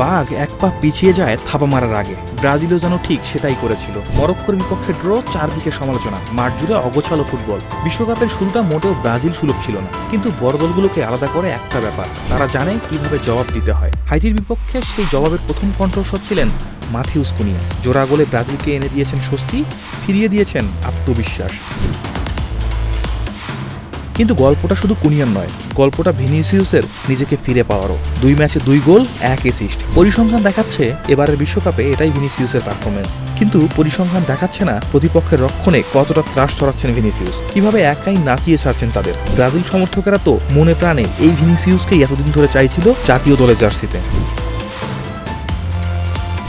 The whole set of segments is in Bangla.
বাঘ এক পা পিছিয়ে যায় থাবা মারার আগে। ব্রাজিলও যেন ঠিক সেটাই করেছিল। মরক্কোর বিপক্ষে ড্র, চারদিকে সমালোচনা, মাঠ জুড়ে অগোছালো ফুটবল। বিশ্বকাপের শুরুটা মোটেও ব্রাজিল সুলভ ছিল না, কিন্তু বড় দলগুলোকে আলাদা করে একটা ব্যাপার, তারা জানে কিভাবে জবাব দিতে হয়। হাইতির বিপক্ষে সেই জবাবের প্রথম কণ্ঠস্বর ছিলেন মাথিউস কুনিয়া। জোড়া গোলে ব্রাজিলকে এনে দিয়েছেন স্বস্তি, ফিরিয়ে দিয়েছেন আত্মবিশ্বাস। কিন্তু গল্পটা শুধু কুনিয়ার নয়, গল্পটা ভিনিসিয়াসের নিজেকে ফিরে পাওয়ারও। 2 ম্যাচে 2 গোল, 1 অ্যাসিস্ট। পরিসংখ্যান দেখাচ্ছে এবারের বিশ্বকাপে এটাই ভিনিসিয়াসের পারফরমেন্স। কিন্তু পরিসংখ্যান দেখাচ্ছে না প্রতিপক্ষের রক্ষণে কতটা ত্রাস ছড়াচ্ছেন ভিনিসিয়াস, কিভাবে একাই নাচিয়ে ছাড়ছেন তাদের। ব্রাজিল সমর্থকেরা তো মনে প্রাণে এই ভিনিসিয়াসকেই এতদিন ধরে চাইছিল জাতীয় দলের জার্সিতে।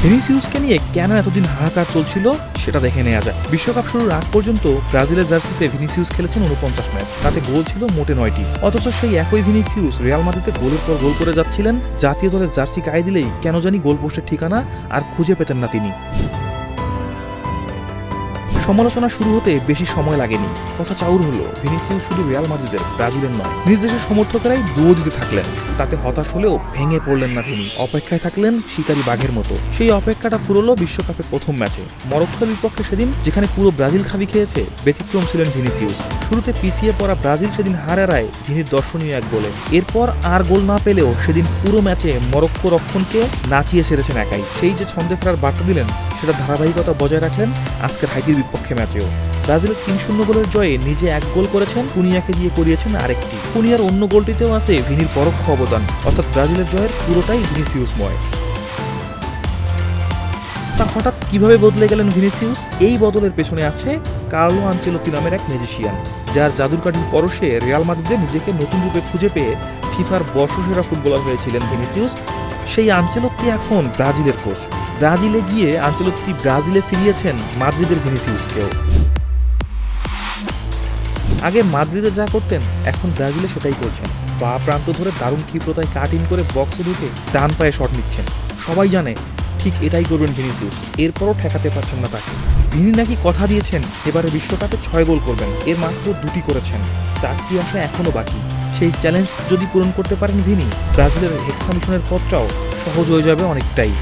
ভিনিসিয়াসকে নিয়ে কেন এতদিন হাহাকার চলছিল সেটা দেখে নেওয়া যায়। বিশ্বকাপ শুরুর আগ পর্যন্ত ব্রাজিলের জার্সিতে ভিনিসিয়াস খেলেছেন 49 ম্যাচ, তাতে গোল ছিল মোটে 9টি। অথচ সেই একই ভিনিসিয়াস রিয়াল মাদ্রিদে গোলের পর গোল করে যাচ্ছিলেন। জাতীয় দলের জার্সি গায়ে দিলেই কেন জানি গোল পোস্টের ঠিকানা আর খুঁজে পেতেন না তিনি। সমালোচনা শুরু হতে বেশি সময় লাগেনি। কথা চাউর হলো, ভিনিসিয়াস শুধু রিয়াল মাদ্রিদের, ব্রাজিলের নয়, নিজ দেশের সমর্থকেরাই দুয়ো দিতে থাকলেন। তাতে হতাশ হলেও ভেঙে পড়লেন না তিনি, অপেক্ষায় থাকলেন শিকারী বাঘের মতো। সেই অপেক্ষাটা ফুরলো বিশ্বকাপের প্রথম ম্যাচে মরক্কোর বিপক্ষে। সেদিন যেখানে পুরো ব্রাজিল খাবি খেয়েছে, ব্যতিক্রম ছিলেন ভিনিসিয়াস। শুরুতে পিছিয়ে পড়া ব্রাজিল সেদিন হারায় ভিনির দর্শনীয় এক গোলে। এরপর আর গোল না পেলেও সেদিন পুরো ম্যাচে মরক্কো রক্ষণকে নাচিয়ে ছেড়েছেন একাই। সেই যে ছন্দে ফেরার বার্তা দিলেন, সেটা ধারাবাহিকতা বজায় রাখলেন আজকের হাইতির বিপক্ষে ম্যাচেও। ব্রাজিলের 3-0 গোলের জয়ে নিজে এক গোল করেছেন, কুনিয়াকে দিয়ে করিয়েছেন আরেকটি। কুনিয়ার অন্য গোলটিতেও আছে ভিনির পরোক্ষ অবদান, অর্থাৎ ব্রাজিলের জয়ের পুরোটাই ভিনিসিয়াসময়। তা হঠাৎ কিভাবে বদলে গেলেন ভিনিসিয়াস? এই বদলের পেছনে আছে কার্লো আনচেলত্তি নামের এক ম্যাজিশিয়ান, যার জাদুর কাঠির পরশে রিয়াল মাদ্রিদে নিজেকে নতুন রূপে খুঁজে পেয়ে ফিফার বর্ষসেরা ফুটবলার হয়েছিলেন ভিনিসিয়াস। সেই আনচেলত্তি এখন ব্রাজিলের কোচ। ব্রাজিলে গিয়ে আনচেলত্তি ব্রাজিলে ফিরিয়েছেন মাদ্রিদের ভিনিসিয়াসকেও। আগে মাদ্রিদে যা করতেন, এখন ব্রাজিলে সেটাই করছেন। বা প্রান্ত ধরে দারুণ ক্ষিপ্রতায় কাট ইন করে বক্সে ঢুকে ডান পায়ে শট নিচ্ছেন। সবাই জানে ঠিক এটাই করবেন ভিনিসিয়াস, এরপরও ঠেকাতে পারছেন না তাকে। ভিনি নাকি কথা দিয়েছেন এবারে বিশ্বকাপে 6 গোল করবেন, এর মাত্র 2টি করেছেন, 4টি আসা এখনো বাকি। সেই চ্যালেঞ্জ যদি পূরণ করতে পারেন ভিনি, ব্রাজিলের হেক্সা মিশনের পথটাও সহজ হয়ে যাবে অনেকটাই।